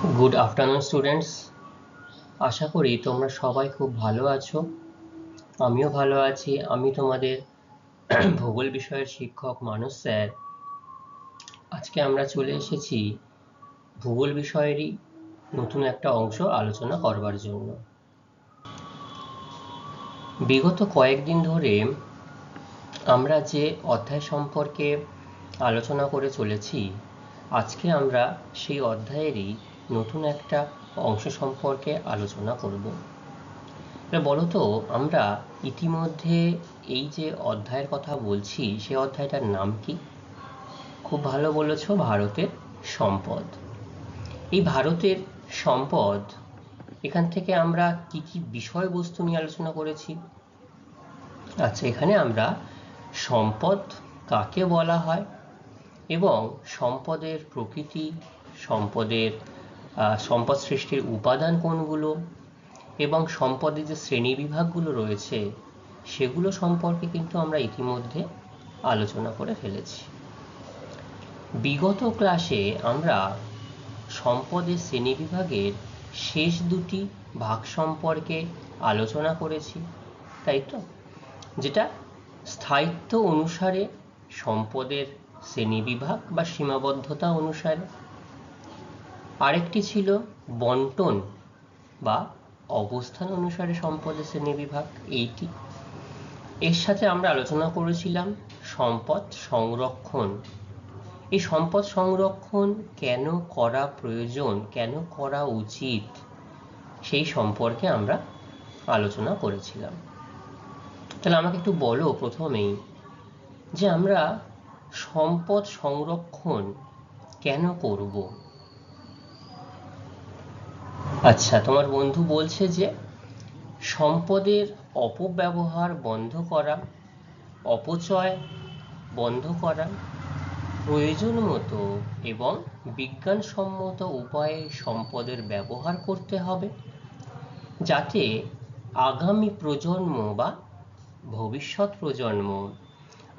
Good afternoon students, আশা করি তোমরা সবাই খুব ভালো আছো। আমিও ভালো আছি। আমি তোমাদের ভূগোল বিষয়ের শিক্ষক মানস স্যার। আজকে আমরা চলে এসেছি ভূগোল বিষয়েরই নতুন একটা অংশ আলোচনা করবার জন্য। বিগত কয়েকদিন ধরে আমরা যে অধ্যায় সম্পর্কে আলোচনা করে চলেছি, আজকে আমরা সেই অধ্যায়েরই নতুন একটা অংশ সম্পর্কে আলোচনা করব। বলো তো, আমরা ইতিমধ্যে এই যে অধ্যায়ের কথা বলছি সে অধ্যায়টার নাম কি? খুব ভালো বলেছ, ভারতের সম্পদ। এই ভারতের সম্পদ, এখান থেকে আমরা কি কি বিষয়বস্তু নিয়ে আলোচনা করেছি? আচ্ছা, এখানে আমরা সম্পদ কাকে বলা হয় এবং সম্পদের প্রকৃতি, সম্পদ সৃষ্টির উপাদান কোনগুলো এবং সম্পদের যে শ্রেণীবিভাগগুলো রয়েছে সেগুলো সম্পর্কে কিন্তু আমরা ইতিমধ্যে আলোচনা করে ফেলেছি। বিগত ক্লাসে আমরা সম্পদের শ্রেণীবিভাগের শেষ দুটি ভাগ সম্পর্কে আলোচনা করেছি, তাই তো? যেটা স্থায়িত্ব অনুসারে সম্পদের শ্রেণীবিভাগ বা সীমাবদ্ধতা অনুসারে, আরেকটি ছিল বন্টন বা অবস্থান অনুসারে সম্পদের শ্রেণীবিভাগ, এইটি। এর সাথে আমরা আলোচনা করেছিলাম সম্পদ সংরক্ষণ। এই সম্পদ সংরক্ষণ কেন করা প্রয়োজন, কেন করা উচিত, সেই সম্পর্কে আমরা আলোচনা করেছিলাম। তাহলে আমাকে একটু বলো প্রথমেই যে আমরা সম্পদ সংরক্ষণ কেন করব? আচ্ছা, তোমার বন্ধু বলছে যে সম্পদের অপব্যবহার বন্ধ করা, অপচয় বন্ধ করা, প্রয়োজন মতো এবং বিজ্ঞানসম্মত উপায়ে সম্পদের ব্যবহার করতে হবে, যাতে আগামী প্রজন্ম বা ভবিষ্যৎ প্রজন্ম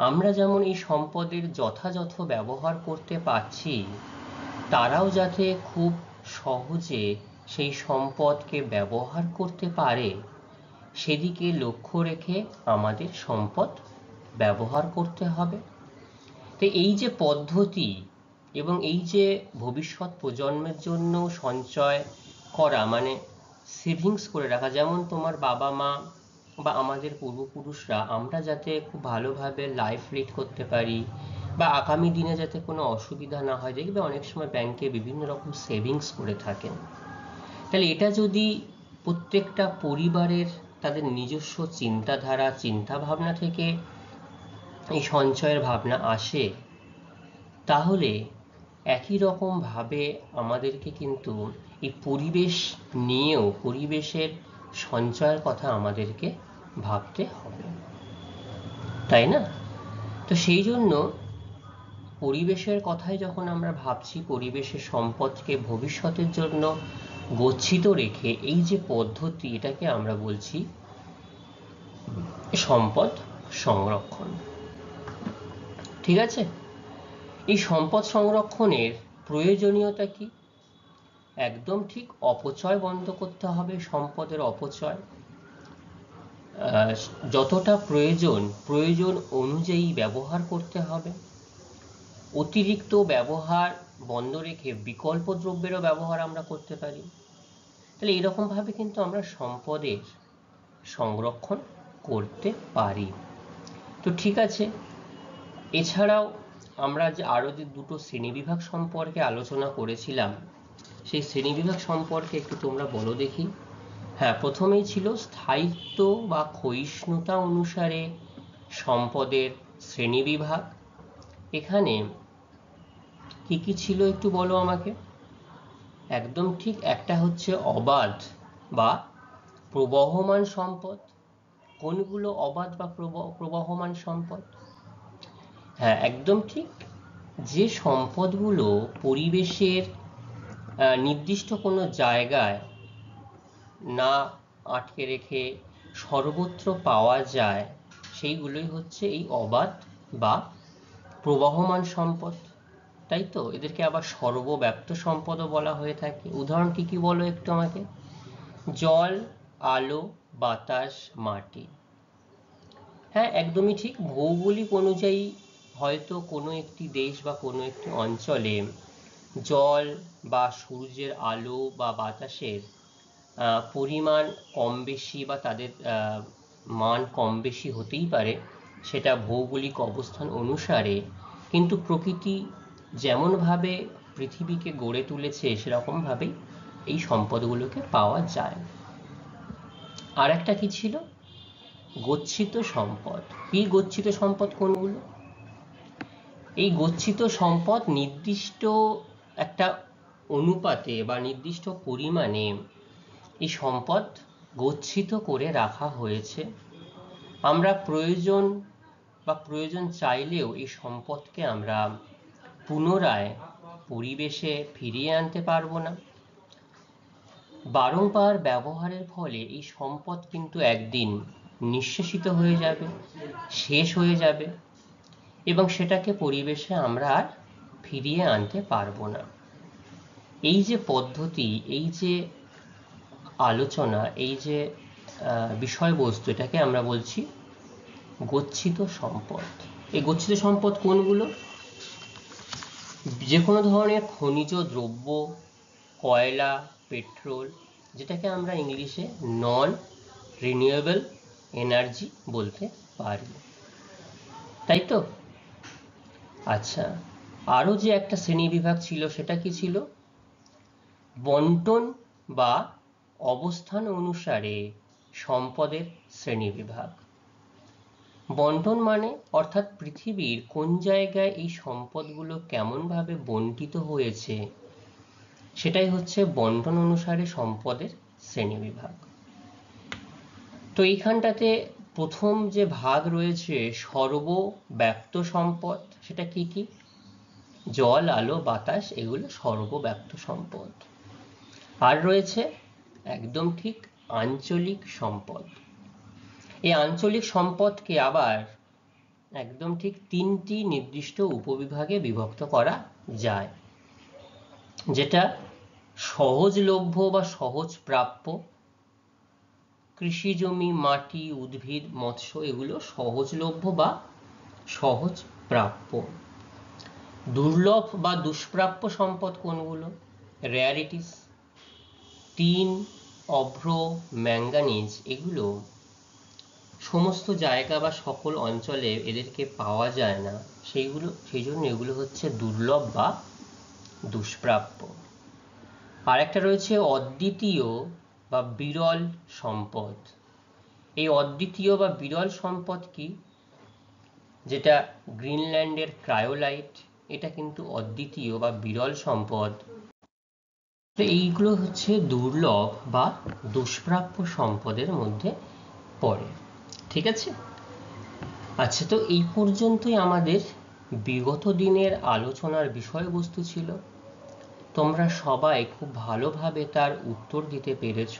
আমরা যেমন এই সম্পদের যথাযথ ব্যবহার করতে পারছি, তারাও যাতে খুব সহজে সেই সম্পদকে ব্যবহার করতে পারে, সেদিকে লক্ষ্য রেখে আমাদের সম্পদ ব্যবহার করতে হবে। তো এই যে পদ্ধতি এবং এই যে ভবিষ্যৎ প্রজন্মের জন্য সঞ্চয় করা, মানে সেভিংস করে রাখা, যেমন তোমার বাবা মা বা আমাদের পূর্বপুরুষরা, আমরা যাতে খুব ভালোভাবে লাইফ লিড করতে পারি বা আগামী দিনে যাতে কোনো অসুবিধা না হয়, দেখবে অনেক সময় ব্যাংকে বিভিন্ন রকম সেভিংস করে থাকেন। তাহলে এটা যদি প্রত্যেকটা পরিবারের তাদের নিজস্ব চিন্তাধারা, চিন্তাভাবনা থেকে এই সঞ্চয়ের ভাবনা আসে, তাহলে একই রকমভাবে আমাদেরকে কিন্তু এই পরিবেশ নিয়েও, পরিবেশের সঞ্চয়ের কথা আমাদেরকে ভাবতে হবে, তাই না? তো সেই জন্য পরিবেশের কথাই যখন আমরা ভাবছি, পরিবেশের সম্পদকে ভবিষ্যতের জন্য গচ্ছিত রেখে এই যে পদ্ধতি, এটাকে আমরা বলছি সম্পদ সংরক্ষণ। ঠিক আছে? এই সম্পদ সংরক্ষণের প্রয়োজনীয়তা কি? একদম ঠিক, অপচয় বন্ধ করতে হবে, সম্পদের অপচয়। যতটা প্রয়োজন অনুযায়ী ব্যবহার করতে হবে। অতিরিক্ত ব্যবহার বন্ধ রেখে বিকল্প দ্রব্যেরও ব্যবহার আমরা করতে পারি। তাহলে এরকমভাবে কিন্তু আমরা সম্পদের সংরক্ষণ করতে পারি। তো ঠিক আছে, এছাড়াও আমরা যে আরো যে দুটো শ্রেণীবিভাগ সম্পর্কে আলোচনা করেছিলাম, সেই শ্রেণীবিভাগ সম্পর্কে একটু তোমরা বলো দেখি। হ্যাঁ, প্রথমেই ছিল স্থায়িত্ব বা ক্ষয়িষ্ণুতা অনুসারে সম্পদের শ্রেণীবিভাগ। এখানে কি কি ছিল একটু বলো আমাকে। একদম ঠিক, একটা হচ্ছে অবাধ বা প্রবহমান সম্পদ। কোনগুলো অবাধ বা প্রবহমান সম্পদ? হ্যাঁ, একদম ঠিক, যে সম্পদগুলো পরিবেশের নির্দিষ্ট কোনো জায়গায় না আটকে রেখে সর্বত্র পাওয়া যায়, সেইগুলোই হচ্ছে এই অবাধ বা প্রবহমান সম্পদ। তাই তো? এদেরকে আবার সর্বব্যাপ্ত সম্পদও বলা হয়ে থাকে। উদাহরণ কি কি বলো একটু আমাকে? জল, আলো, বাতাস, মাটি। হ্যাঁ, একদমই ঠিক। ভৌগোলিক অনুযায়ী হয়তো কোনো একটি দেশ বা কোনো একটি অঞ্চলে জল বা সূর্যের আলো বা বাতাসের পরিমাণ কম বেশি বা তাদের মান কম বেশি হতেই পারে, সেটা ভৌগোলিক অবস্থান অনুসারে। কিন্তু প্রকৃতি যেমনভাবে পৃথিবীকে গড়ে তুলেছে সেরকমভাবেই এই সম্পদগুলোকে পাওয়া যায়। আর একটা কি ছিল? গচ্ছিত সম্পদ। কি গচ্ছিত সম্পদ কোনগুলো? এই গচ্ছিত সম্পদ নির্দিষ্ট একটা অনুপাতে বা নির্দিষ্ট পরিমাণে এই সম্পদ গচ্ছিত করে রাখা হয়েছে। আমরা প্রয়োজন চাইলেও এই সম্পদকে আমরা পুনরায় পরিবেশে ফিরিয়ে আনতে পারবো না। বারংবার ব্যবহারের ফলে এই সম্পদ কিন্তু একদিন নিঃশেষিত হয়ে যাবে, শেষ হয়ে যাবে, এবং সেটাকে পরিবেশে আমরা আর ফিরিয়ে আনতে পারবো না। এই যে পদ্ধতি, এই যে আলোচনা, এই যে বিষয়বস্তু, এটাকে আমরা বলছি গচ্ছিত সম্পদ। এই গচ্ছিত সম্পদ কোনগুলো? যে কোনো ধরনের খনিজ দ্রব্য, কয়লা, পেট্রোল, যেটাকে আমরা ইংলিশে নন রিনিউয়েবল এনার্জি বলতে পারি, তাই তো? আচ্ছা, আরও যে একটা শ্রেণীবিভাগ ছিল সেটা কি ছিল? বন্টন বা অবস্থান অনুসারে সম্পদের শ্রেণীবিভাগ। বন্টন মানে অর্থাৎ পৃথিবীর কোন জায়গায় এই সম্পদগুলো কেমনভাবে বণ্টিত হয়েছে, সেটাই হচ্ছে বন্টন অনুসারে সম্পদের শ্রেণীবিভাগ। তো এইখানটাতে প্রথম যে ভাগ রয়েছে সর্বব্যাপ্ত সম্পদ, সেটা কি কি? জল, আলো, বাতাস, এগুলো সর্বব্যাপ্ত সম্পদ। আর রয়েছে একদম ঠিক আঞ্চলিক সম্পদ। এই আঞ্চলিক সম্পদকে আবার একদম ঠিক তিনটি নির্দিষ্ট উপবিভাগে বিভক্ত করা যায়, যেটা সহজলভ্য বা সহজ প্রাপ্য। কৃষি জমি, মাটি, উদ্ভিদ, মৎস্য, এগুলো সহজলভ্য বা সহজ প্রাপ্য। দুর্লভ বা দুষ্প্রাপ্য সম্পদ কোনগুলো? রেয়ারিটিস। টিন, অভ্র, ম্যাঙ্গানিজ, এগুলো সমস্ত জায়গা বা সকল অঞ্চলে এদেরকে পাওয়া যায় না, সেই জন্য এগুলো হচ্ছে দুর্লভ বা দুষ্প্রাপ্য। আর একটা রয়েছে অদ্বিতীয় বা বিরল সম্পদ। এই অদ্বিতীয় বা বিরল সম্পদ কি? যেটা গ্রিনল্যান্ডের ক্রায়োলাইট, এটা কিন্তু অদ্বিতীয় বা বিরল সম্পদ। এইগুলো হচ্ছে দুর্লভ বা দুষ্প্রাপ্য সম্পদের মধ্যে পড়ে। ঠিক আছে? আচ্ছা, তো এই পর্যন্তই আমাদের বিগত দিনের আলোচনার বিষয়বস্তু ছিল। তোমরা সবাই খুব ভালোভাবে তার উত্তর দিতে পেরেছ,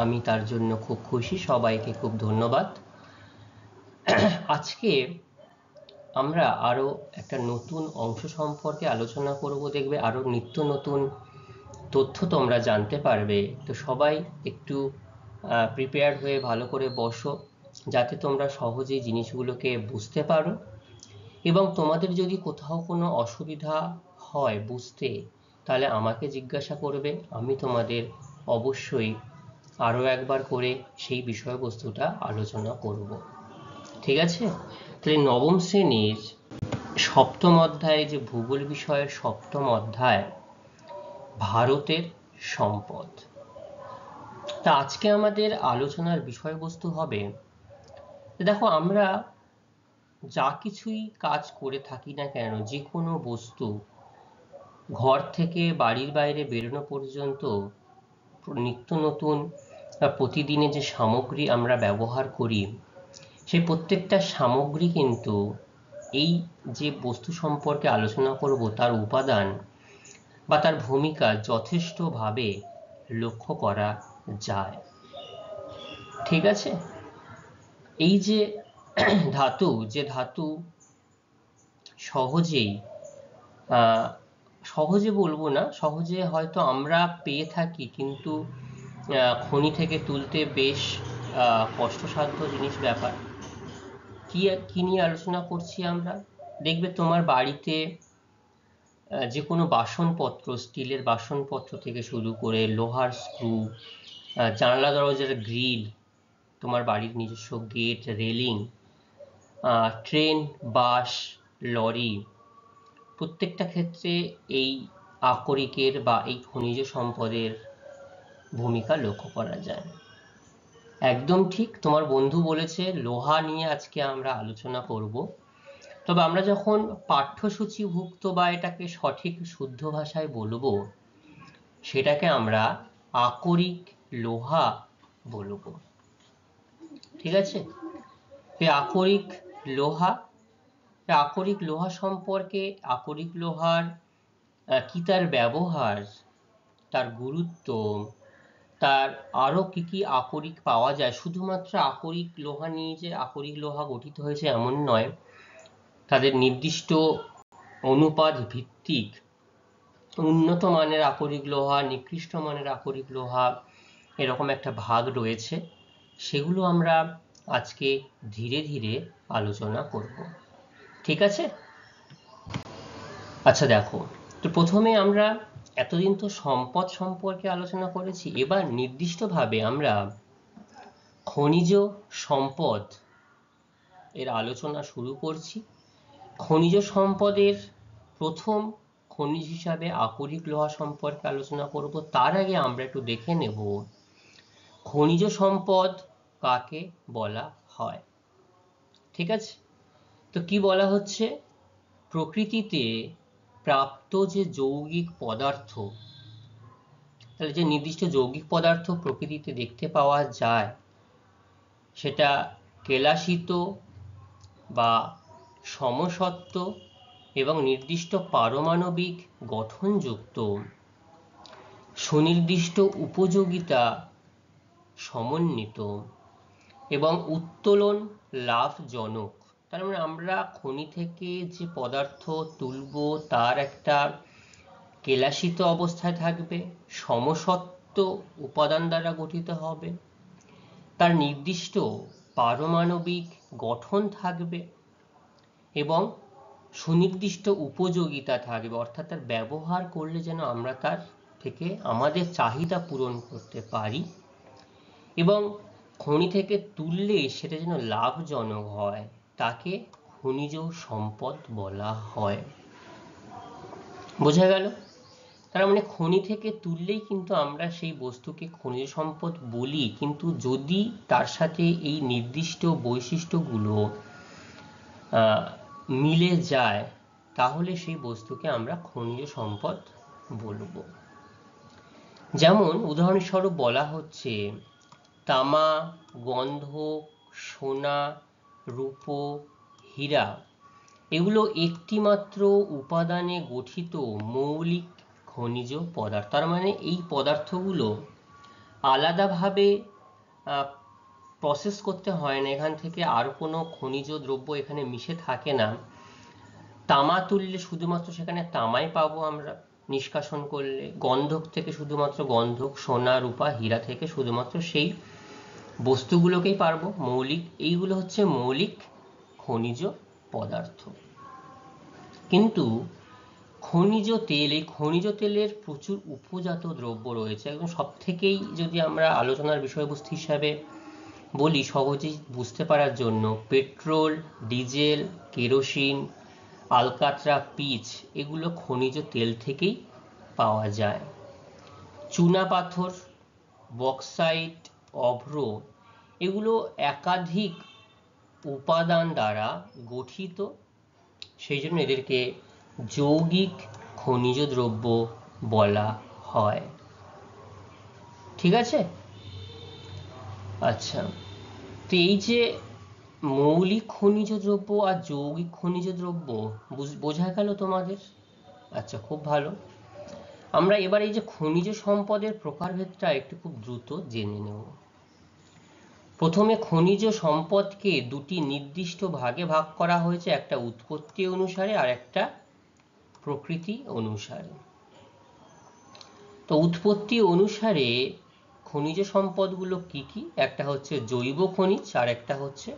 আমি তার জন্য খুব খুশি। সবাইকে খুব ধন্যবাদ। আজকে আমরা আরো একটা নতুন অংশ সম্পর্কে আলোচনা করব। দেখবে আরো নিত্য নতুন তথ্য তোমরা জানতে পারবে। তো সবাই একটু প্রিপেয়ার হয়ে ভালো করে বসো, যাতে তোমরা সহজেই জিনিসগুলোকে বুঝতে পারো। এবং তোমাদের যদি কোথাও কোনো অসুবিধা হয় বুঝতে, তাহলে আমাকে জিজ্ঞাসা করবে, আমি তোমাদের অবশ্যই আরও একবার করে সেই বিষয়বস্তুটা আলোচনা করব। ঠিক আছে? তাহলে নবম শ্রেণীর সপ্তম অধ্যায়ে, যে ভূগোল বিষয়ের সপ্তম অধ্যায়, ভারতের সম্পদ। তা আজকে আমাদের আলোচনার বিষয়বস্তু হবে, দেখো আমরা যা কিছুই কাজ করে থাকি না কেন, যে কোনো বস্তু ঘর থেকে বাড়ির বাইরে বেরোনো পর্যন্ত নিত্য নতুন প্রতিদিনে যে সামগ্রী আমরা ব্যবহার করি, সেই প্রত্যেকটা সামগ্রী কিন্তু এই যে বস্তু সম্পর্কে আলোচনা করব তার উপাদান বা তার ভূমিকা যথেষ্টভাবে লক্ষ্য করা যায়। ঠিক আছে? এই যে ধাতু সহজেই সহজে বলবো না, সহজে হয়তো আমরা পেয়ে থাকি, কিন্তু খনি থেকে তুলতে বেশ কষ্টসাধ্য জিনিস ব্যাপার। কি নিয়ে আলোচনা করছি আমরা? দেখবে তোমার বাড়িতে যে কোনো বাসনপত্র, স্টিলের বাসনপত্র থেকে শুরু করে লোহার স্ক্রু, জানলা দরজার গ্রিল, তোমার বাড়ির নিজস্ব গেট, রেলিং, ট্রেন, বাস, লরি, প্রত্যেকটা ক্ষেত্রে এই আকরিকের বা এই খনিজ সম্পদের ভূমিকা লক্ষ্য করা যায়। একদম ঠিক, তোমার বন্ধু বলেছে লোহা নিয়ে আজকে আমরা আলোচনা করব। তবে আমরা যখন পাঠ্যসূচিভুক্ত বা এটাকে সঠিক শুদ্ধ ভাষায় বলবো, সেটাকে আমরা আকরিক লোহা বলবো। ঠিক আছে? এই আকরিক লোহা সম্পর্কে, আকরিক লোহার কি তার ব্যবহার, তার গুরুত্ব, তার আরো কি কি আকরিক পাওয়া যায়, শুধুমাত্র আকরিক লোহা নিয়ে যে আকরিক লোহা গঠিত হয়েছে এমন নয়, তাদের নির্দিষ্ট অনুপাত ভিত্তিক উন্নত মানের আকরিক লোহা, নিকৃষ্ট মানের আকরিক লোহা, এরকম একটা ভাগ রয়েছে। সেগুলো আমরা আজকে ধীরে ধীরে আলোচনা করব। ঠিক আছে? আচ্ছা দেখো, তো প্রথমে আমরা এতদিন তো সম্পদ সম্পর্কে আলোচনা করেছি, এবার নির্দিষ্টভাবে আমরা খনিজ সম্পদ এর আলোচনা শুরু করছি। খনিজ সম্পদের প্রথম খনিজ হিসাবে আকরিক লোহা সম্পর্কে আলোচনা করব। তার আগে আমরা একটু দেখে নেব খনিজ সম্পদ কাকে বলা হয়। ঠিক আছে? তো কি বলা হচ্ছে? প্রকৃতিতে প্রাপ্ত যে যৌগিক পদার্থ, তাহলে যে নির্দিষ্ট যৌগিক পদার্থ প্রকৃতিতে দেখতে পাওয়া যায়, সেটা কেলাসিত বা সমসত্ব এবং নির্দিষ্ট পারমাণবিক গঠনযুক্ত, সুনির্দিষ্ট উপযোগিতা সমন্বিত এবং উত্তোলন লাভজনক। তার মানে আমরা খনি থেকে যে পদার্থ তুলব তার একটা কেলাসিত অবস্থায় থাকবে, সমসত্ব উপাদান দ্বারা গঠিত হবে, তার নির্দিষ্ট পারমাণবিক গঠন থাকবে এবং সুনির্দিষ্ট উপযোগিতা থাকবে, অর্থাৎ তার ব্যবহার করলে যেন আমরা তার থেকে আমাদের চাহিদা পূরণ করতে পারি, এবং খনি থেকে তুললে সেটা যেন লাভজনক হয়, তাকে খনিজ সম্পদ বলা হয়। বোঝা গেল? তার মানে খনি থেকে তুললেই কিন্তু আমরা সেই বস্তুকে খনিজ সম্পদ বলি, কিন্তু যদি তার সাথে এই নির্দিষ্ট বৈশিষ্ট্যগুলো মিলে যায়, তাহলে সেই বস্তুকে আমরা খনিজ সম্পদ বলবো। যেমন উদাহরণস্বরূপ বলা হচ্ছে তামা, গন্ধক, সোনা, রূপো, হীরা, এগুলো একটি মাত্র উপাদানে গঠিত মৌলিক খনিজ পদার্থ। তার মানে এই পদার্থগুলো আলাদাভাবে প্রসেস করতে হয় না, এখান থেকে আর কোনো খনিজ দ্রব্য এখানে মিশে থাকে না। তামা তুললে শুধুমাত্র সেখানে তামাই পাবো আমরা নিষ্কাশন করলে, গন্ধক থেকে শুধুমাত্র গন্ধক, সোনা, রূপা, হীরা থেকে শুধুমাত্র সেই বস্তুগুলোকেই পারবো মৌলিক। এইগুলো হচ্ছে মৌলিক খনিজ পদার্থ। কিন্তু খনিজ তেল, এই খনিজ তেলের প্রচুর উপজাত দ্রব্য রয়েছে। একদম সব থেকেই যদি আমরা আলোচনার বিষয়বস্তু হিসাবে বলি সহজেই বুঝতে পারার জন্য, পেট্রোল, ডিজেল, কেরোসিন, আলকাতরা, পিচ, এগুলো খনিজ তেল থেকেই পাওয়া যায়। চুনা পাথর, বক্সাইট, অভ্র, এগুলো একাধিক উপাদান দ্বারা গঠিত, সেই জন্য এদেরকে যৌগিক খনিজ দ্রব্য বলা হয়। ঠিক আছে? আচ্ছা, তো এই যে মৌলিক খনিজ দ্রব্য আর যৌগিক খনিজ দ্রব্য বোঝা গেল তোমাদের? আচ্ছা, খুব ভালো। আমরা এবার এই যে খনিজ সম্পদের প্রকারভেদটা একটু খুব দ্রুত জেনে নেব। প্রথমে খনিজ সম্পদকে দুটি নির্দিষ্ট ভাগে ভাগ করা হয়েছে, একটা উৎপত্তি অনুসারে আর একটা প্রকৃতি অনুসারে। তো উৎপত্তি অনুসারে খনিজ সম্পদগুলো কি কি? একটা হচ্ছে জৈব খনিজ আর একটা হচ্ছে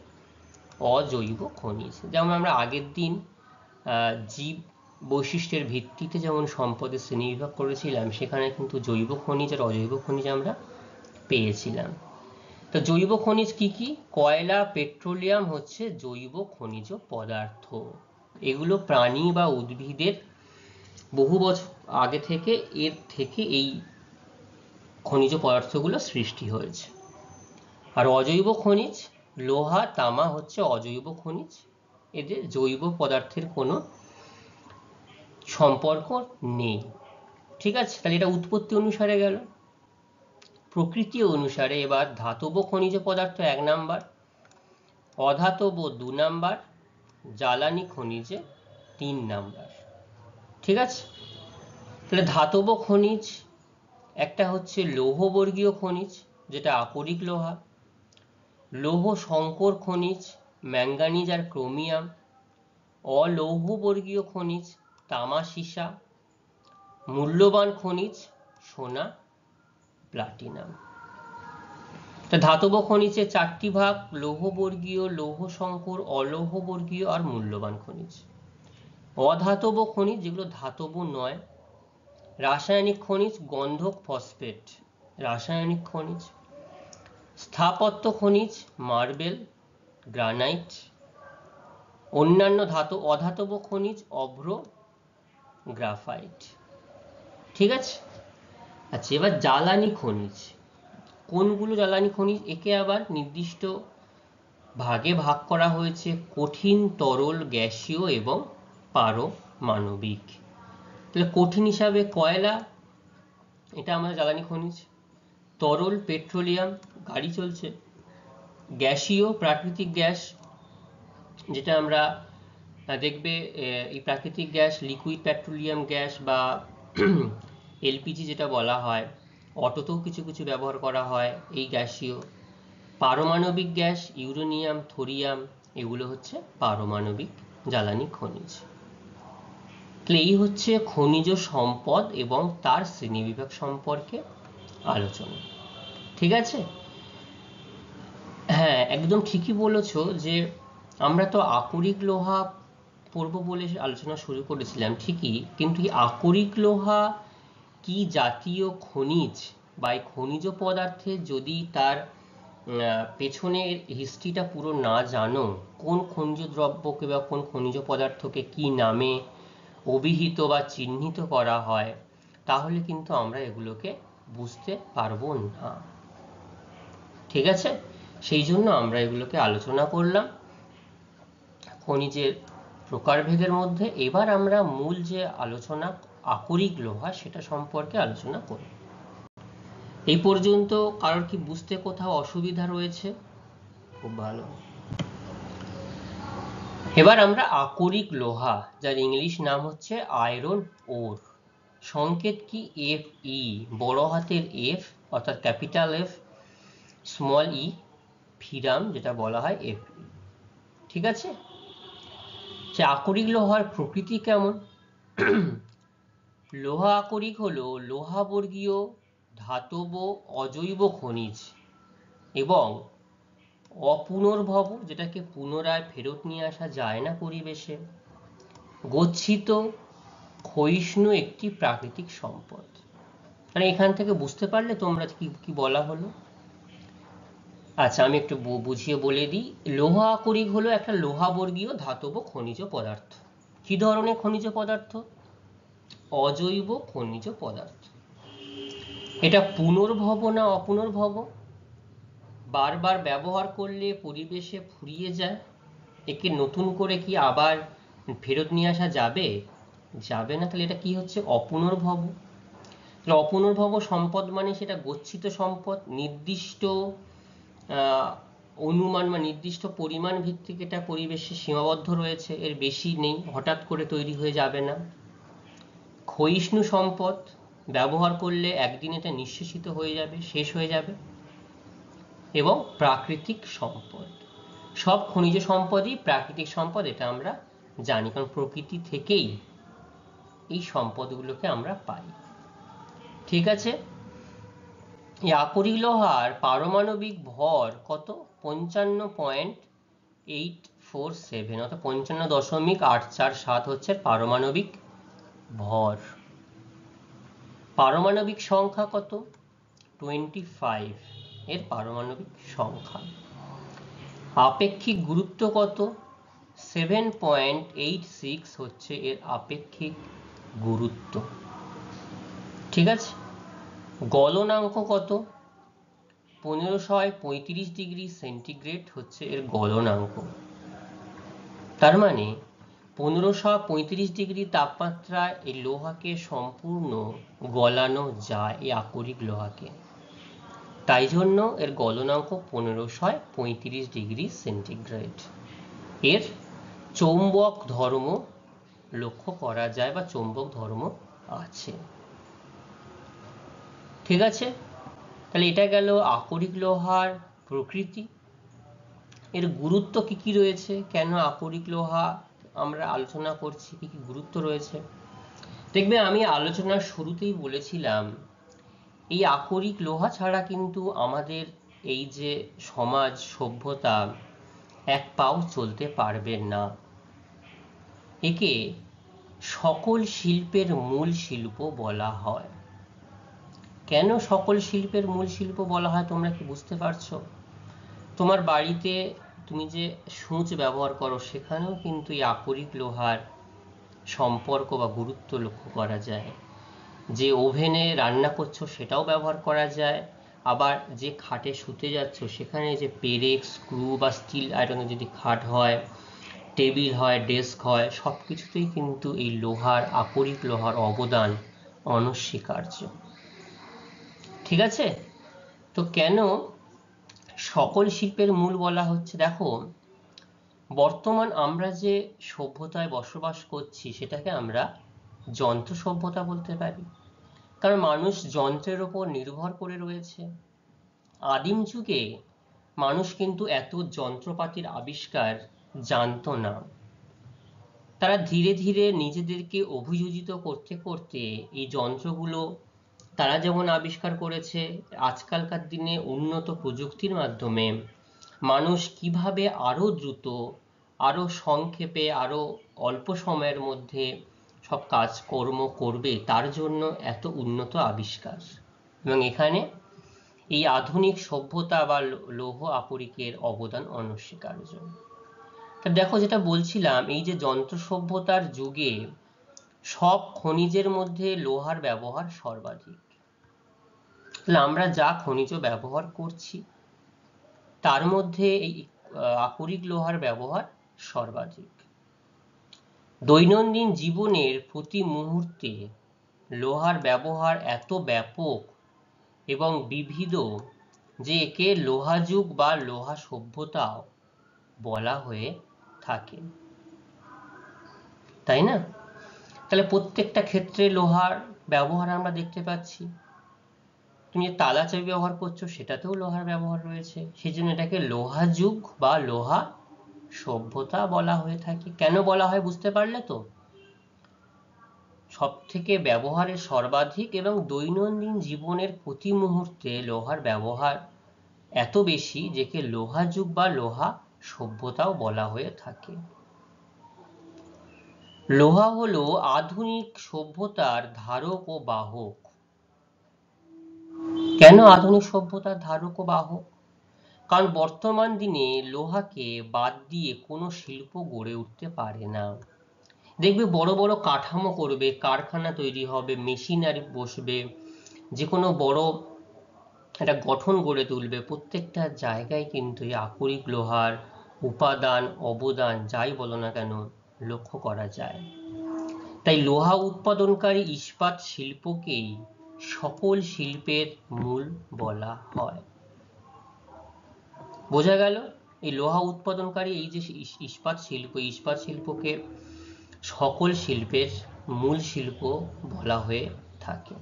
অজৈব খনিজ। যেমন আমরা আগের দিন জীব বৈশিষ্ট্যের ভিত্তিতে যেমন সম্পদের শ্রেণীবিভাগ করেছিলাম, সেখানে কিন্তু জৈব খনিজ আর অজৈব খনিজ আমরা পেয়েছিলাম। তো জৈব খনিজ কি কি? কয়লা, পেট্রোলিয়াম হচ্ছে জৈব খনিজ পদার্থ। এগুলো প্রাণী বা উদ্ভিদের বহু বছর আগে থেকে এই খনিজ পদার্থগুলো সৃষ্টি হয়েছে। আর অজৈব খনিজ, লোহা, তামা হচ্ছে অজৈব খনিজ। এদের জৈব পদার্থের কোনো সম্পর্ক নেই। ঠিক আছে, তাহলে এটা উৎপত্তি অনুসারে গেল। প্রকৃতি অনুসারে এবার ধাতব খনিজ পদার্থ 1 নাম্বার, অধাতব 2 নাম্বার, জ্বালানি খনিজে 3 নাম্বার। ঠিক আছে, তাহলে ধাতব খনিজ একটা হচ্ছে লৌহবর্গীয় খনিজ, যেটা আকরিক লোহা। লৌহ সংকর খনিজ ম্যাঙ্গানিজ আর ক্রোমিয়াম। অলৌহবর্গীয় খনিজ তামা, সীসা। মূল্যবান খনিজ সোনা, প্লাটিনাম। ধাতব খনিজের 4টি ভাগ: লৌহবর্গীয়, লৌহ সংকর, অলৌহবর্গীয় আর মূল্যবান খনিজ। অধাতব খনিজ যেগুলো ধাতব নয়। রাসায়নিক খনিজ গন্ধক, ফসফেট রাসায়নিক খনিজ। স্থাপত্য খনিজ মার্বেল, গ্রানাইট। অন্যান্য অধাতব খনিজ অভ্র, গ্রাফাইট। ঠিক আছে, আচ্ছা এবার জ্বালানি খনিজ। কোনগুলো জ্বালানি খনিজ? একে আবার নির্দিষ্ট ভাগে ভাগ করা হয়েছে: কঠিন, তরল, গ্যাসীয় এবং পারমাণবিক। তাহলে কঠিন হিসাবে কয়লা, এটা আমাদের জ্বালানি খনিজ। তরল পেট্রোলিয়াম, গাড়ি চলছে। গ্যাসীয় প্রাকৃতিক গ্যাস, যেটা আমরা দেখবে এই প্রাকৃতিক গ্যাস লিকুইড পেট্রোলিয়াম গ্যাস বা এলপিজি যেটা বলা হয়, অটোতেও কিছু কিছু ব্যবহার করা হয় এই গ্যাসীয়। পারমাণবিক গ্যাস ইউরেনিয়াম, থোরিয়াম, এগুলো হচ্ছে পারমাণবিক জ্বালানি খনিজ। তাহলে এই হচ্ছে খনিজ সম্পদ এবং তার শ্রেণীবিভাগ সম্পর্কে আলোচনা। ঠিক আছে, হ্যাঁ একদম ঠিকই বলেছ যে আমরা তো আকরিক লোহা পড়ব বলে আলোচনা শুরু করেছিলাম ঠিকই, কিন্তু এই আকরিক লোহা কি জাতীয় খনিজ বা এই খনিজ পদার্থে যদি তার পেছনের হিস্ট্রিটা পুরো না জানো, কোন খনিজ দ্রব্যকে বা কোন খনিজ পদার্থকে কি নামে অভিহিত বা চিহ্নিত করা হয়, তাহলে কিন্তু আমরা এগুলোকে বুঝতে পারবো না। ঠিক আছে, সেই জন্য আমরা এগুলোকে আলোচনা করলাম খনিজের প্রকারভেদের মধ্যে। এবার আমরা মূল যে আলোচনা আকরিক লোহা সেটা সম্পর্কে আলোচনা করব। এই পর্যন্ত কারোর কি বুঝতে কোথাও অসুবিধা রয়েছে? খুব ভালো। এবার আমরা আকরিক লোহা, যার ইংলিশ নাম হচ্ছে আয়রন ওর, সংকেত কি? এফ ই, বড় হাতের এফ অর্থাৎ ক্যাপিটাল এফ, স্মল ই, ফিরাম যেটা বলা হয় এফ ই। ঠিক আছে, যে আকরিক লোহার প্রকৃতি কেমন? লোহা আকরিক হলো লোহাবর্গীয় ধাতব অজৈব খনিজ এবং অপুনর্ভব, যেটাকে পুনরায় ফেরত নিয়ে আসা যায় না পরিবেশে, গচ্ছিত ক্ষয়িষ্ণু একটি প্রাকৃতিক সম্পদ। মানে এখান থেকে বুঝতে পারলে তোমরা কি কি বলা হলো? আচ্ছা আমি একটু বুঝিয়ে বলে দিই। লোহা আকরিক হলো একটা লোহাবর্গীয় ধাতব খনিজ পদার্থ। কি ধরনের খনিজ পদার্থ? অজৈব খনিজ পদার্থ। এটা পুনর্ভব না অপুনর্ভব? বারবার ব্যবহার করলে পরিবেশে ফুরিয়ে যায়, একে নতুন করে কি আবার ফেরত নিয়ে আসা যাবে? যাবে না। তাহলে এটা কি হচ্ছে? অপুনর্ভব। তাহলে অপুনর্ভব সম্পদ মানে সেটা গচ্ছিত সম্পদ, নির্দিষ্ট অনুমান বা নির্দিষ্ট পরিমাণ ভিত্তিক এটা পরিবেশে সীমাবদ্ধ রয়েছে, এর বেশি নেই, হঠাৎ করে তৈরি হয়ে যাবে না। ক্ষয়িষ্ণু সম্পদ, ব্যবহার করলে একদিন এটা নিঃশেষিত হয়ে যাবে, শেষ হয়ে যাবে। এবং প্রাকৃতিক সম্পদ, সব খনিজ সম্পদই প্রাকৃতিক সম্পদ, এটা আমরা জানি, কারণ প্রকৃতি থেকেই এই সম্পদগুলোকে আমরা পাই। ঠিক আছে, এই আকরিক লোহার পারমাণবিক ভর কত? 55.847, অর্থাৎ 55.847 হচ্ছে পারমাণবিক ভর। পারমাণবিক সংখ্যা কত? 25 এর পারমাণবিক সংখ্যা। আপেক্ষিক গুরুত্ব কত? 7.86 হচ্ছে এর আপেক্ষিক গুরুত্ব। ঠিক আছে, গলনাঙ্ক কত? 1535 ডিগ্রি সেন্টিগ্রেড হচ্ছে এর গলনাঙ্ক। তার মানে 1535 ডিগ্রি তাপমাত্রায় এই লোহাকে সম্পূর্ণ গলানো যায়, এই আকরিক লোহাকে। তাই জন্য এর গলনাঙ্ক 1535 ডিগ্রি সেন্টিগ্রেড। এর চৌম্বক ধর্ম লক্ষ্য করা যায় বা চৌম্বক ধর্ম আছে। ঠিক আছে, তাহলে এটা গেল আকরিক লোহার প্রকৃতি। এর গুরুত্ব কি কি রয়েছে, কেন আকরিক লোহা আমরা আলোচনা করছি, কি কি গুরুত্ব রয়েছে দেখবে। আমি আলোচনার শুরুতেই বলেছিলাম এই আকরিক লোহা ছাড়া কিন্তু আমাদের এই যে সমাজ সভ্যতা এক পাও চলতে পারবে না। একে সকল শিল্পের মূল শিল্প বলা হয়। কেন সকল শিল্পের মূল শিল্প বলা হয় তোমরা কি বুঝতে পারছো? তোমার বাড়িতে তুমি যে সূঁচ ব্যবহার করো সেখানেও কিন্তু এই আকরিক লোহার সম্পর্ক বা গুরুত্ব লক্ষ্য করা যায়। যে ওভেনে রান্না করছো সেটাও ব্যবহার করা যায়। আবার যে খাটে শুতে যাচ্ছ সেখানে যে পেরেক, স্ক্রু বা স্টিল আয়রনের যদি খাট হয়, টেবিল হয়, ডেস্ক হয়, সব কিছুতেই কিন্তু এই লোহার, আকরিক লোহার অবদান অনস্বীকার্য। ঠিক আছে, তো কেন সকল শিল্পের মূল বলা হচ্ছে? দেখো, বর্তমান আমরা যে সভ্যতায় বসবাস করছি সেটাকে আমরা যন্ত্র সভ্যতা বলতে পারি, কারণ মানুষ যন্ত্রের ওপর নির্ভর করে রয়েছে। আদিম যুগে মানুষ কিন্তু এত যন্ত্রপাতির আবিষ্কার জানতো না। তারা ধীরে ধীরে নিজেদেরকে অভিযোজিত করতে করতে এই যন্ত্রগুলো তারা যেমন আবিষ্কার করেছে, আজকালকার দিনে উন্নত প্রযুক্তির মাধ্যমে মানুষ কিভাবে আরো দ্রুত, আরো সংক্ষেপে, আরো অল্প সময়ের মধ্যে সব কাজকর্ম করবে, তার জন্য এত উন্নত আবিষ্কার। এবং এখানে এই আধুনিক সভ্যতা বা লৌহ আকরিকের অবদান অনস্বীকার্য। তা দেখো, যেটা বলছিলাম, এই যে যন্ত্র সভ্যতার যুগে সব খনিজের মধ্যে লোহার ব্যবহার সর্বাধিক। তাহলে আমরা যা খনিজ ব্যবহার করছি তার মধ্যে এই আকরিক লোহার ব্যবহার সর্বাধিক। দৈনন্দিন জীবনের প্রতি মুহূর্তে লোহার ব্যবহার এত ব্যাপক এবং বিবিধ যে একে লোহাযুগ বা লোহা সভ্যতাও বলা হয়ে থাকে, তাই না? তাহলে প্রত্যেকটা ক্ষেত্রে লোহার ব্যবহার আমরা দেখতে পাচ্ছি। তুমি যে তালা চাবি ব্যবহার করছো সেটাতেও লোহার ব্যবহার রয়েছে, সেই জন্য এটাকে লোহা যুগ বা লোহা সভ্যতা বলা হয়ে থাকে। কেন বলা হয় বুঝতে পারলে তো? সব থেকে ব্যবহারের সর্বাধিক এবং দৈনন্দিন জীবনের প্রতি মুহূর্তে লোহার ব্যবহার এত বেশি যেকে লোহা যুগ বা লোহা সভ্যতাও বলা হয়ে থাকে। লোহা হলো আধুনিক সভ্যতার ধারক ও বাহক। কেন আধুনিক সভ্যতার ধারক ও বাহক? কারণ বর্তমান দিনে লোহাকে বাদ দিয়ে কোনো শিল্প গড়ে উঠতে পারে না। দেখবে বড় বড় কাঠামো করবে, কারখানা তৈরি হবে, মেশিনারি বসবে, যে কোনো বড় একটা গঠন গড়ে তুলবে, প্রত্যেকটা জায়গায় কিন্তু এই আকরিক লোহার উপাদান, অবদান যাই বলো না কেন লক্ষ্য করা যায়। তাই লোহা উৎপাদনকারী ইস্পাত শিল্পকেই সকল শিল্পের মূল বলা হয়। বোঝা গেল? এই লোহা উৎপাদনকারী এই যে ইস্পাত শিল্প, ইস্পাত শিল্পকে সকল শিল্পের মূল শিল্প বলা হয়ে থাকে।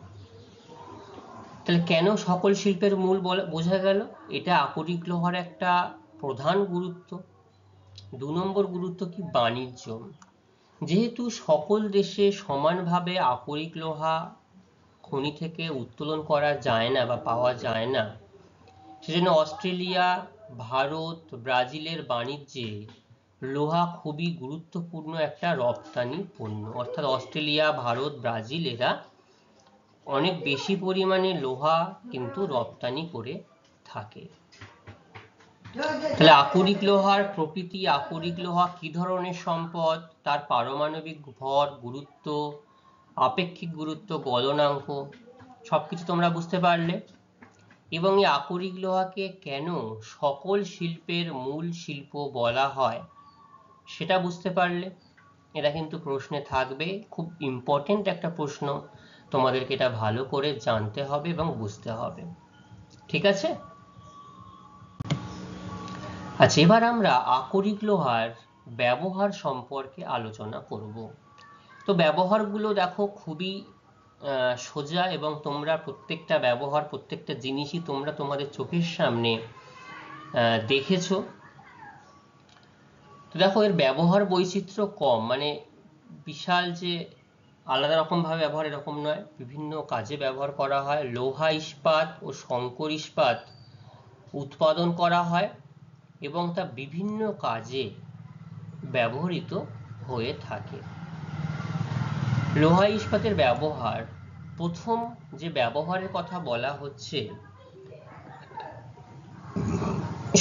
তাহলে কেন সকল শিল্পের মূল বোঝা গেল? এটা আকরিক লোহার একটা প্রধান গুরুত্ব। 2 নম্বর গুরুত্ব কি? বাণিজ্য। যেহেতু সকল দেশে সমানভাবে আকরিক লোহা খনি থেকে উত্তোলন করা যায় না বা পাওয়া যায় না, সেজন্য অস্ট্রেলিয়া, ভারত, ব্রাজিলের বাণিজ্যে লোহা খুবই গুরুত্বপূর্ণ একটা রপ্তানি পণ্য। অর্থাৎ অস্ট্রেলিয়া, ভারত, ব্রাজিল এরা অনেক বেশি পরিমাণে লোহা কিন্তু রপ্তানি করে থাকে। তাহলে আকরিক লোহার প্রকৃতি, আকরিক লোহা কি ধরনের সম্পদ, তার পারমাণবিক ভর, গুরুত্ব, আপেক্ষিক গুরুত্ব, গলনাঙ্ক সবকিছু তোমরা বুঝতে পারলে। এবং এই আকরিক লোহাকে কেন সকল শিল্পের মূল শিল্প বলা হয় সেটা বুঝতে পারলে। এটা কিন্তু প্রশ্নে থাকবে, খুব ইম্পর্টেন্ট একটা প্রশ্ন, তোমাদেরকে এটা ভালো করে জানতে হবে এবং বুঝতে হবে। ঠিক আছে? আচ্ছা, এবার আমরা আকরিক লোহার ব্যবহার সম্পর্কে আলোচনা করব। তো ব্যবহারগুলো দেখো খুবই সোজা, এবং তোমরা প্রত্যেকটা ব্যবহার, প্রত্যেকটা জিনিসই তোমরা তোমাদের চোখের সামনে দেখেছো। তো দেখো এর ব্যবহার বৈচিত্র্য কম, মানে বিশাল যে আলাদা রকম ভাবে ব্যবহার এরকম নয়, বিভিন্ন কাজে ব্যবহার করা হয়। লোহা ইস্পাত ও শঙ্কর ইস্পাত উৎপাদন করা হয় এবং তা বিভিন্ন কাজে ব্যবহৃত হয়ে থাকে। লোহা ইস্পাতের ব্যবহার, প্রথম যে ব্যবহারের কথা বলা হচ্ছে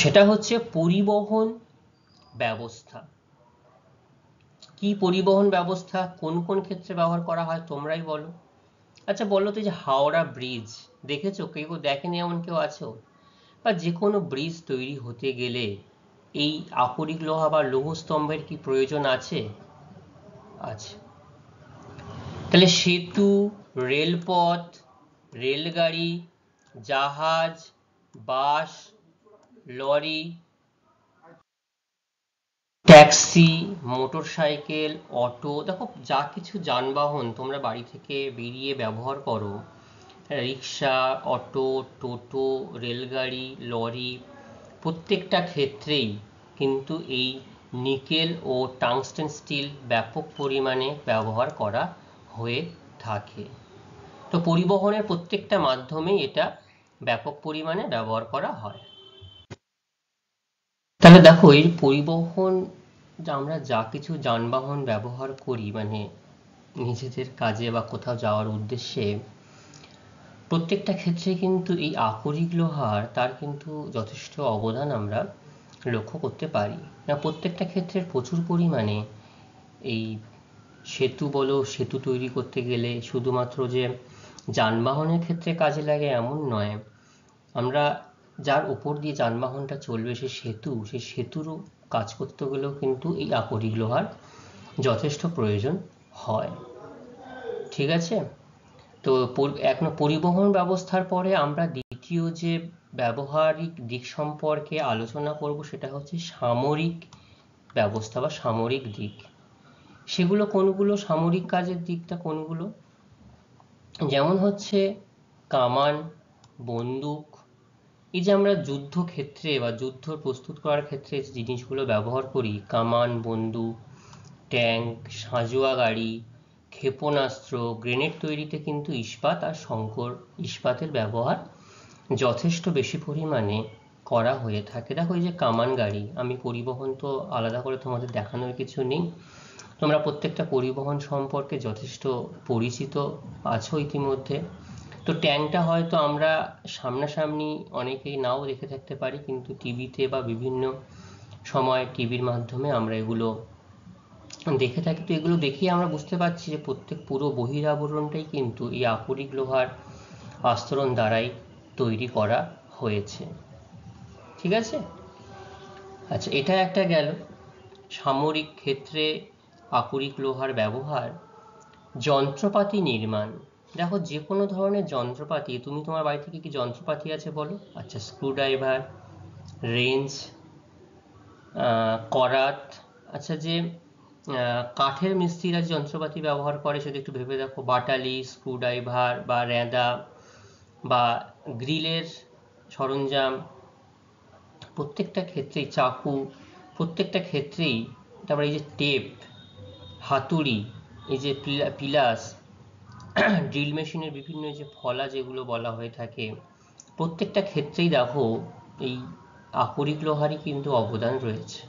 সেটা হচ্ছে পরিবহন ব্যবস্থা। কি পরিবহন ব্যবস্থা, কোন কোন ক্ষেত্রে ব্যবহার করা হয় তোমরাই বলো। আচ্ছা বলো তো, যে হাওড়া ব্রিজ দেখেছো? কেউ দেখেনি এমন কেউ আছো? বা যে কোনো ব্রিজ তৈরি হতে গেলে এই আকরিক লোহা বা লৌহ স্তম্ভের কি প্রয়োজন আছে? আছে। তাহলে সেতু, রেলপথ, রেলগাড়ি, জাহাজ, বাস, লরি, ট্যাক্সি, মোটরসাইকেল, অটো, দেখো যা কিছু যানবাহন তোমরা বাড়ি থেকে বেরিয়ে ব্যবহার করো, রিক্সা, অটো, টোটো, রেলগাড়ি, লরি, প্রত্যেকটা ক্ষেত্রেই কিন্তু এই নিকেল ও টাংস্টেন স্টিল ব্যাপক পরিমাণে ব্যবহার করা হয়ে থাকে। তো পরিবহনের প্রত্যেকটা মাধ্যমেই এটা ব্যাপক পরিমাণে ব্যবহার করা হয়। তাহলে দেখো এই পরিবহন, আমরা যা কিছু যানবাহন ব্যবহার করি, মানে নিজেদের কাজে বা কোথাও যাওয়ার উদ্দেশ্যে, প্রত্যেকটা ক্ষেত্রে কিন্তু এই আকরিক লোহার তার কিন্তু যথেষ্ট অবদান আমরা লক্ষ্য করতে পারি। প্রত্যেকটা ক্ষেত্রে প্রচুর পরিমাণে এই সেতু বলো, সেতু তৈরি করতে গেলে শুধুমাত্র যে যানবাহনের ক্ষেত্রে কাজে লাগে এমন নয়, আমরা যার উপর দিয়ে যানবাহনটা চলবে সেই সেতুরও কাজ করতে গেলেও কিন্তু এই আকরিক লোহার যথেষ্ট প্রয়োজন হয়। ঠিক আছে? তো পরিবহন ব্যবস্থার পরে আমরা দ্বিতীয় যে ব্যবহারিক দিক সম্পর্কে আলোচনা করব সেটা হচ্ছে সামরিক ব্যবস্থা বা সামরিক দিক। সেগুলো কোনগুলো? সামরিক কাজের দিকটা কোনগুলো? যেমন হচ্ছে কামান, বন্দুক, এই যে আমরা যুদ্ধক্ষেত্রে বা যুদ্ধ প্রস্তুত করার ক্ষেত্রে যে জিনিসগুলো ব্যবহার করি, কামান, বন্দুক, ট্যাঙ্ক, সাঁজোয়া গাড়ি, ক্ষেপণাস্ত্র, গ্রেনেড তৈরিতে কিন্তু ইস্পাত আর শঙ্কর ইস্পাতের ব্যবহার যথেষ্ট বেশি পরিমাণে করা হয়ে থাকে। দেখো এই যে কামান গাড়ি, আমি পরিবহন তো আলাদা করে তোমাদের দেখানোর কিছু নেই, তোমরা প্রত্যেকটা পরিবহন সম্পর্কে যথেষ্ট পরিচিত আছো ইতিমধ্যে। তো ট্যাঙ্কটা হয়তো আমরা সামনাসামনি অনেকেই নাও দেখে থাকতে পারি, কিন্তু টিভিতে বা বিভিন্ন সময় টিভির মাধ্যমে আমরা এগুলো দেখে থাকি। তো এগুলো দেখেই আমরা বুঝতে পারছি যে প্রত্যেক পুরো বহিরাবরণটাই কিন্তু এই আকরিক লোহার আস্তরণ দ্বারাই তৈরি করা হয়েছে। ঠিক আছে? আচ্ছা, এটা একটা গেল সামরিক ক্ষেত্রে আকরিক লোহার ব্যবহার। যন্ত্রপাতি নির্মাণ, দেখো যে কোনো ধরনের যন্ত্রপাতি, তুমি তোমার বাড়ি থেকে কি যন্ত্রপাতি আছে বলো? আচ্ছা, স্ক্রুড্রাইভার, রেঞ্চ, করাত। আচ্ছা, যে কাঠের মিস্ত্রিরা যে যন্ত্রপাতি ব্যবহার করে সেটা একটু ভেবে দেখো, বাটালি, স্ক্রুড্রাইভার বা রেঁদা বা গ্রিলের সরঞ্জাম, প্রত্যেকটা ক্ষেত্রেই চাকু, প্রত্যেকটা ক্ষেত্রেই। তারপরে এই যে টেপ, হাতুড়ি, এই যে পিলাস, ড্রিল মেশিনের বিভিন্ন যে ফলা যেগুলো বলা হয়ে থাকে, প্রত্যেকটা ক্ষেত্রেই দেখো এই আকরিক লোহারই কিন্তু অবদান রয়েছে।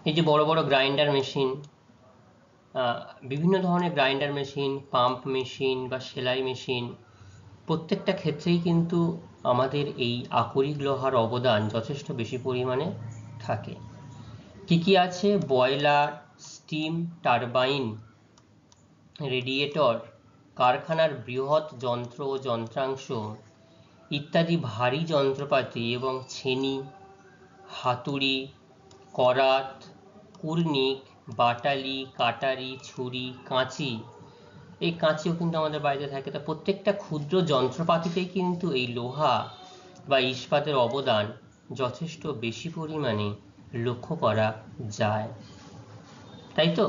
এই যে বড় বড় গ্রাইন্ডার মেশিন, বিভিন্ন ধরনের গ্রাইন্ডার মেশিন, পাম্প মেশিন বা সেলাই মেশিন, প্রত্যেকটা ক্ষেত্রেই কিন্তু আমাদের এই আকরিক লোহার অবদান যথেষ্ট বেশি পরিমাণে থাকে। কি কি আছে? বয়লার, স্টিম টারবাইন, রেডিয়েটর, কারখানার বৃহৎ যন্ত্র ও যন্ত্রাংশ ইত্যাদি ভারী যন্ত্রপাতি এবং ছেনি, হাতুড়ি, করাত, কুর্নিক, বাটালি, কাটারি, ছুরি, কাঁচি, এই কাঁচিও কিন্তু আমাদের বাড়িতে থাকে। তা প্রত্যেকটা ক্ষুদ্র যন্ত্রপাতিতেই কিন্তু এই লোহা বা ইস্পাতের অবদান যথেষ্ট বেশি পরিমাণে লক্ষ্য করা যায়, তাই তো?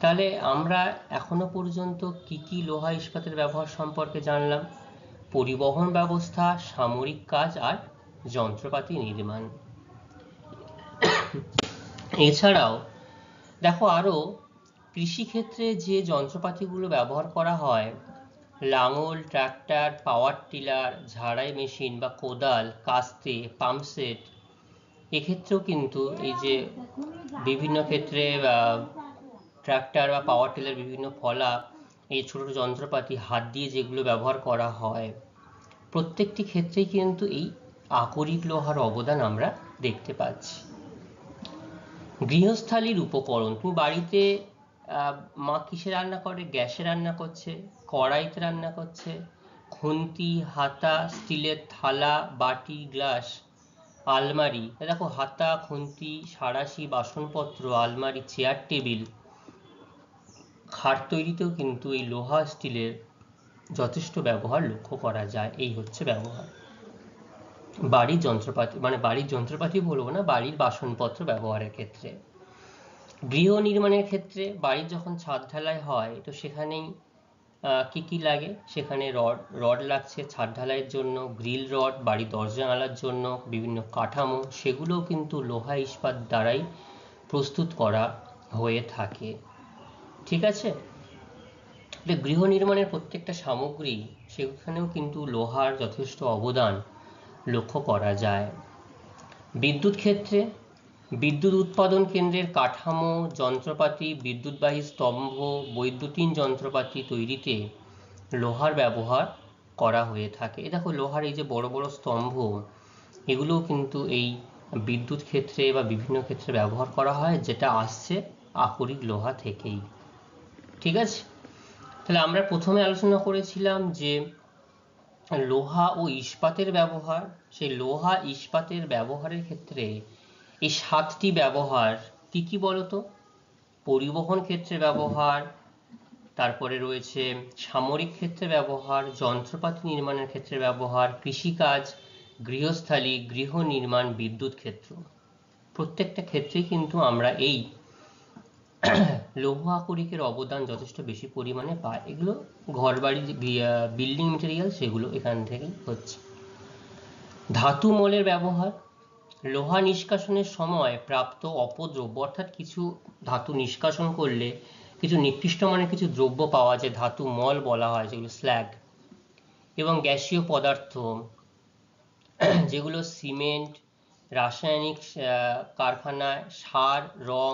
তাহলে আমরা এখনো পর্যন্ত কি কি লোহা ইস্পাতের ব্যবহার সম্পর্কে জানলাম? পরিবহন ব্যবস্থা, সামরিক কাজ আর যন্ত্রপাতি নির্মাণ। এছাড়াও দেখো আরো কৃষিক্ষেত্রে যে যন্ত্রপাতিগুলো ব্যবহার করা হয়, লাঙল, ট্রাক্টর, পাওয়ার টিলার, ঝাড়াই মেশিন বা কোদাল, কাস্তে, পাম্পসেট, এক্ষেত্রেও কিন্তু এই যে বিভিন্ন ক্ষেত্রে ট্রাক্টর বা পাওয়ার টিলার বিভিন্ন ফলা, এই ছোট ছোট যন্ত্রপাতি হাত দিয়ে যেগুলো ব্যবহার করা হয়, প্রত্যেকটি ক্ষেত্রেই কিন্তু এই আকরিক লোহার অবদান আমরা দেখতে পাচ্ছি। গৃহস্থালির উপকরণ, তুমি বাড়িতে মা কিসে রান্না করে? গ্যাসে রান্না করছে, কড়াইতে রান্না করছে, খুন্তি, হাতা, স্টিলের থালা, বাটি, গ্লাস, আলমারি, দেখো হাতা, খুন্তি, সাঁড়াশি, বাসনপত্র, আলমারি, চেয়ার টেবিল, খাট তৈরিতেও কিন্তু এই লোহা স্টিলের যথেষ্ট ব্যবহার লক্ষ্য করা যায়। এই হচ্ছে ব্যবহার। বাড়ির যন্ত্রপাতি, মানে বাড়ির যন্ত্রপাতি বলবো না, বাড়ির বাসনপত্র ব্যবহারের ক্ষেত্রে। গৃহ নির্মাণের ক্ষেত্রে বাড়ির যখন ছাদ ঢালাই হয়, তো সেখানেই কি কি লাগে? সেখানে রড লাগছে ছাদ ঢালাইয়ের জন্য, গ্রিল রড, বাড়ির দরজা জানালার জন্য, বিভিন্ন কাঠামো, সেগুলোও কিন্তু লোহা ইস্পাত দ্বারাই প্রস্তুত করা হয়ে থাকে। ঠিক আছে? গৃহ নির্মাণের প্রত্যেকটা সামগ্রী, সেখানেও কিন্তু লোহার যথেষ্ট অবদান লক্ষ্য করা যায়। বিদ্যুৎ ক্ষেত্রে বিদ্যুৎ উৎপাদন কেন্দ্রের কাঠামো, যন্ত্রপাতি, বিদ্যুৎবাহী স্তম্ভ, বৈদ্যুতিন যন্ত্রপাতি তৈরিতে লোহার ব্যবহার করা হয়ে থাকে। দেখো লোহার এই যে বড় বড় স্তম্ভ, এগুলোও কিন্তু এই বিদ্যুৎ ক্ষেত্রে বা বিভিন্ন ক্ষেত্রে ব্যবহার করা হয়, যেটা আসছে আকরিক লোহা থেকেই। ঠিক আছে? তাহলে আমরা প্রথমে আলোচনা করেছিলাম যে লোহা ও ইস্পাতের ব্যবহার। সেই লোহা ইস্পাতের ব্যবহারের ক্ষেত্রে এই 7টি ব্যবহার কি কি বলতো? পরিবহন ক্ষেত্রে ব্যবহার, তারপরে রয়েছে সামরিক ক্ষেত্রে ব্যবহার, যন্ত্রপাতি নির্মাণের ক্ষেত্রে ব্যবহার, কৃষিকাজ, গৃহস্থালী, গৃহ নির্মাণ, বিদ্যুৎ ক্ষেত্র, প্রত্যেকটা ক্ষেত্রেই কিন্তু আমরা এই লৌহ আকরিকের অবদান যথেষ্ট বেশি পরিমাণে পাই। এগুলো ঘরবাড়ি, বিল্ডিং মেটেরিয়াল, সেগুলো এখান থেকেই হচ্ছে। ধাতু মলের ব্যবহার, লোহা নিষ্কাশনের সময় প্রাপ্ত অপদ্রব্য, অর্থাৎ কিছু ধাতু নিষ্কাশন করলে কিছু নিকৃষ্ট মানের কিছু দ্রব্য পাওয়া যায়, ধাতু মল বলা হয়, যেগুলো স্ল্যাগ, এবং গ্যাসীয় পদার্থ, যেগুলো সিমেন্ট, রাসায়নিক কারখানায় সার, রং,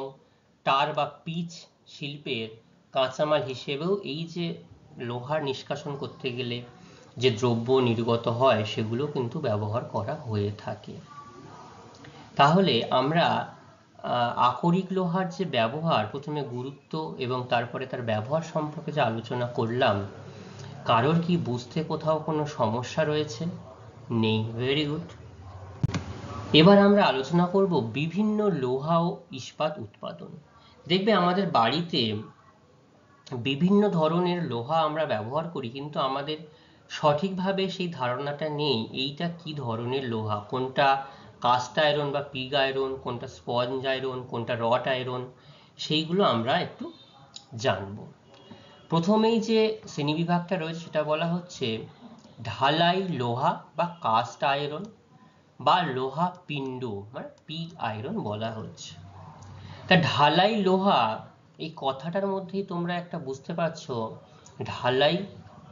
টার বা পিচ শিল্পের কাঁচামাল হিসেবেও এই যে লোহার নিষ্কাশন করতে গেলে যে দ্রব্য নির্গত হয়, সেগুলো কিন্তু ব্যবহার করা হয়ে থাকে। তাহলে আমরা আকরিক লোহার যে ব্যবহার, প্রথমে গুরুত্ব এবং তারপরে তার ব্যবহার সম্পর্কে যে আলোচনা করলাম, কারোর কি বুঝতে কোথাও কোনো সমস্যা রয়েছে? নেই। Very good. এবার আমরা আলোচনা করব বিভিন্ন লোহা ও ইস্পাত উৎপাদন। দেখবে আমাদের বাড়িতে বিভিন্ন ধরনের লোহা আমরা ব্যবহার করি, কিন্তু আমাদের সঠিকভাবে সেই ধারণাটা নেই এইটা কি ধরনের লোহা, কোনটা কাস্ট আয়রন বা পিগ আয়রন, কোনটা স্পঞ্জ আয়রন, কোনটা রড আয়রন, সেইগুলো আমরা একটু জানব। প্রথমেই যে শ্রেণীবিভাগটা রয়েছে সেটা বলা হচ্ছে ঢালাই লোহা বা কাস্ট আয়রন বা লোহা পিণ্ড, মানে পিগ আয়রন বলা হচ্ছে। তা ঢালাই লোহা এই কথাটার মধ্যেই তোমরা একটা বুঝতে পারছো, ঢালাই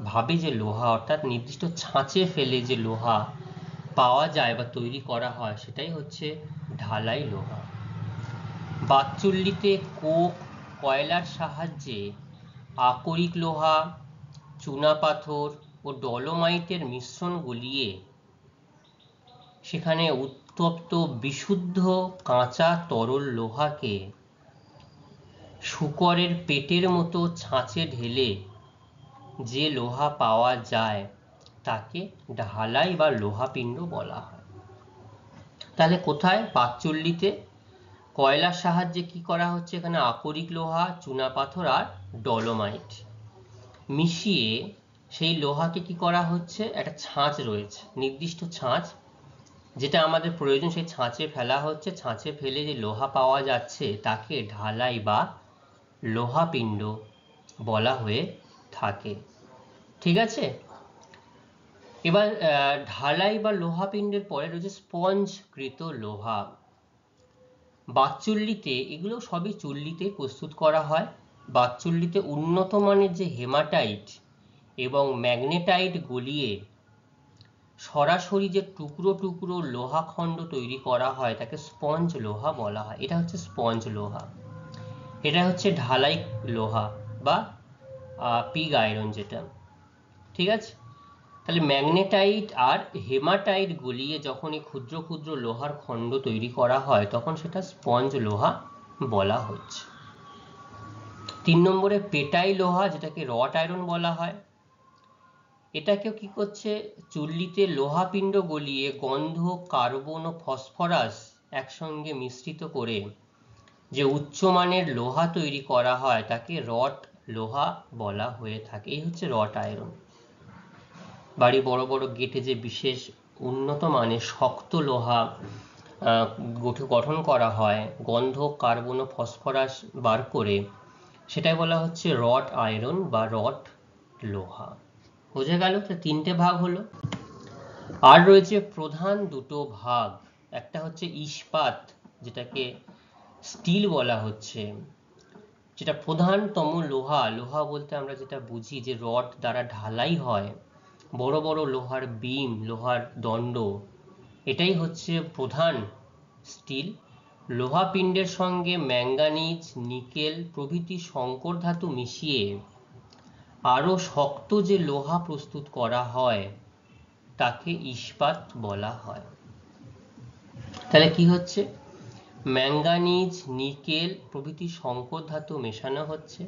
ভাবে যে লোহা অর্থাৎ নির্দিষ্ট ছাঁচে ফেলে যে লোহা পাওয়া যায় বা তৈরি করা হয় সেটাই হচ্ছে ঢালাই লোহা। বাকচুল্লিতে কোক, কয়লার সাহায্যে আকরিক লোহা, চুনাপাথর ও ডলোমাইটের মিশ্রণ গলিয়ে সেখানে উত্তপ্ত বিশুদ্ধ কাঁচা তরল লোহাকে শূকরের পেটের মতো ছাঁচে ঢেলে যে লোহা পাওয়া যায় তাকে ঢালাই বা লোহাপিণ্ড বলা হয়। তাহলে কোথায়? পাকচুল্লিতে কয়লার সাহায্যে কি করা হচ্ছে? এখানে আকরিক লোহা, চুনাপাথর আর ডলোমাইট মিশিয়ে সেই লোহাকে কি করা হচ্ছে? একটা ছাঁচ রয়েছে, নির্দিষ্ট ছাঁচ, যেটা আমাদের প্রয়োজন সেই ছাঁচে ফেলা হচ্ছে। ছাঁচে ফেলে যে লোহা পাওয়া যাচ্ছে তাকে ঢালাই বা লোহাপিণ্ড বলা হয়ে থাকে। ঠিক আছে, এবার ঢালাই বা লোহাপিণ্ডের পরে রয়েছে স্পঞ্জকৃত লোহা। বাকচুল্লিতে এগুলো সবই চুল্লিতে প্রস্তুত করা হয়। বাকচুল্লিতে উন্নত মানের যে হেমাটাইট এবং ম্যাগনেটাইট গলিয়ে সরাসরি যে টুকরো টুকরো লোহা খণ্ড তৈরি করা হয় তাকে স্পঞ্জ লোহা বলা হয়। এটা হচ্ছে স্পঞ্জ লোহা, এটা হচ্ছে ঢালাই লোহা বা পিগ আয়রন যেটা। ঠিক আছে, তাহলে ম্যাগনেটাইট আর হেমাটাইট গলিয়ে যখন এই ক্ষুদ্র ক্ষুদ্র লোহার খণ্ড তৈরি করা হয় তখন সেটা স্পঞ্জ লোহা বলা হচ্ছে। 3 নম্বরে পেটাই লোহা, যেটাকে রট আয়রন বলা হয়। এটাকেও কি করছে? চুল্লিতে লোহাপিণ্ড গলিয়ে গন্ধ, কার্বন ও ফসফরাস একসঙ্গে মিশ্রিত করে যে উচ্চমানের লোহা তৈরি করা হয় তাকে রট লোহা বলা হয়ে থাকে। এই হচ্ছে রট আয়রন। বাড়ি বড় বড় গেটে যে বিশেষ উন্নত মানের শক্ত লোহা গঠন করা হয় গন্ধ, কার্বন ও ফসফরাস বার করে, সেটাই বলা হচ্ছে রট আয়রন বা রট লোহা। বোঝা গেল? তো 3টে ভাগ হলো। আর রয়েছে প্রধান 2টো ভাগ, একটা হচ্ছে ইস্পাত, যেটাকে স্টিল বলা হচ্ছে, যেটা প্রধানতম লোহা। লোহা বলতে আমরা যেটা বুঝি যে রড দ্বারা ঢালাই হয়, বড় বড় লোহার বিম, লোহার দণ্ড, এটাই হচ্ছে প্রধান স্টিল। লোহাপিণ্ডের সঙ্গে ম্যাঙ্গানিজ, নিকেল প্রভৃতি সংকর ধাতু মিশিয়ে আরো শক্ত যে লোহা প্রস্তুত করা হয় তাকে ইস্পাত বলা হয়। তাহলে কি হচ্ছে? ম্যাঙ্গানিজ, নিকেল প্রভৃতি সংকর ধাতু মেশানো হচ্ছে।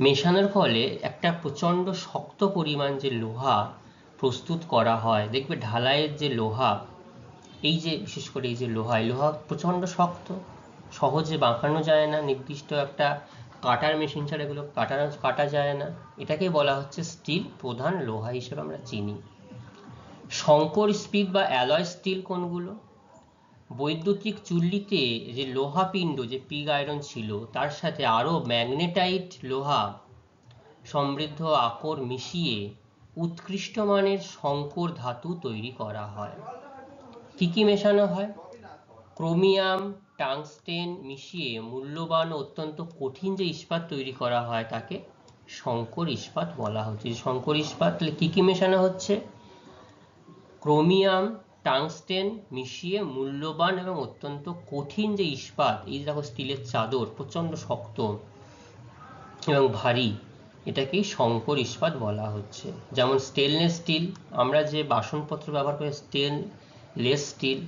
মেশানোর ফলে একটা প্রচন্ড শক্ত পরিমাণ যে লোহা প্রস্তুত করা হয়। দেখবে ঢালাইয়ের যে লোহা, এই যে বিশেষ করে এই যে লোহা, এই লোহা প্রচন্ড শক্ত, সহজে বাঁকানো যায় না, নির্দিষ্ট একটা কাটার মেশিন ছাড়া এগুলো কাটা যায় না। এটাকে বলা হচ্ছে স্টিল, প্রধান লোহা হিসেবে আমরা চিনি। সংকর স্পিড বা অ্যালয় স্টিল কোনগুলো? বৈদ্যুতিক চুল্লিতে যে লোহাপিণ্ড, যে পিগ আয়রন ছিল, তার সাথে আরো ম্যাগনেটাইট লোহা সমৃদ্ধ আকর মিশিয়ে উৎকৃষ্ট মানের সংকর ধাতু তৈরি করা হয়। কি কি মেশানো হয়? ক্রোমিয়াম, টাংস্টেন মিশিয়ে মূল্যবান ও অত্যন্ত কঠিন যে ইস্পাত তৈরি করা হয় তাকে সংকর ইস্পাত বলা হচ্ছে। সংকর ইস্পাত তাহলে কি কি মেশানো হচ্ছে? ক্রোমিয়াম, টাংস্টেন মিশিয়ে মূল্যবান এবং অত্যন্ত কঠিন যে ইস্পাত, এই দেখো স্টিলের চাদর প্রচন্ড শক্ত এবং ভারী, এটাকেই সংকর ইস্পাত বলা হচ্ছে। যেমন স্টেনলেস স্টিল, আমরা যে বাসনপত্র ব্যবহার করি, stainless steel,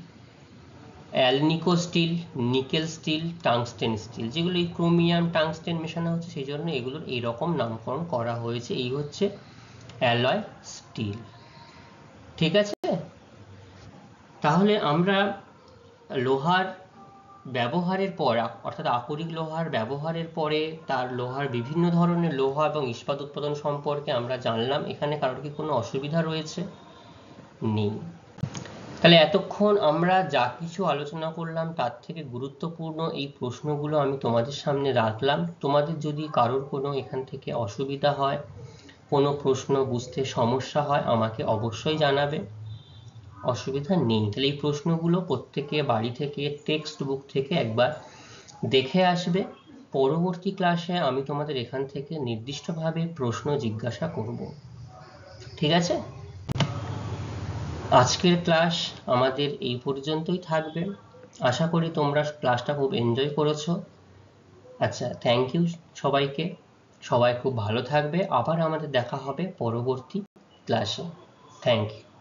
alnico steel, nickel steel, tungsten steel, যেগুলো এই ক্রোমিয়াম টাংস্টেন মেশানো হচ্ছে সেই জন্য এগুলোর এইরকম নামকরণ করা হয়েছে। এই হচ্ছে অ্যালয় স্টিল। ঠিক আছে, তাহলে আমরা লোহার ব্যবহারের পর, অর্থাৎ আকরিক লোহার ব্যবহারের পরে তার লোহার বিভিন্ন ধরনের লোহা এবং ইস্পাত উৎপাদন সম্পর্কে আমরা জানলাম। এখানে কারোর কি কোনো অসুবিধা রয়েছে? নেই। তাহলে এতক্ষণ আমরা যা কিছু আলোচনা করলাম তার থেকে গুরুত্বপূর্ণ এই প্রশ্নগুলো আমি তোমাদের সামনে রাখলাম। তোমাদের যদি কারোর কোনো এখান থেকে অসুবিধা হয়, কোনো প্রশ্ন বুঝতে সমস্যা হয়, আমাকে অবশ্যই জানাবে, অসুবিধা নেই। তাহলে এই প্রশ্নগুলো প্রত্যেকে বাড়ি থেকে টেক্সট বুক থেকে একবার দেখে আসবে পরবর্তী ক্লাসে আমি তোমাদের এখান থেকে নির্দিষ্টভাবে প্রশ্ন জিজ্ঞাসা করব। ঠিক আছে? আজকের ক্লাস আমাদের এই পর্যন্তই থাকবে। আশা করি তোমরা ক্লাসটা খুব এনজয় করেছো। আচ্ছা, থ্যাংক ইউ সবাইকে। সবাই খুব ভালো থাকবে। আবার আমাদের দেখা হবে পরবর্তী ক্লাসে। Thank you.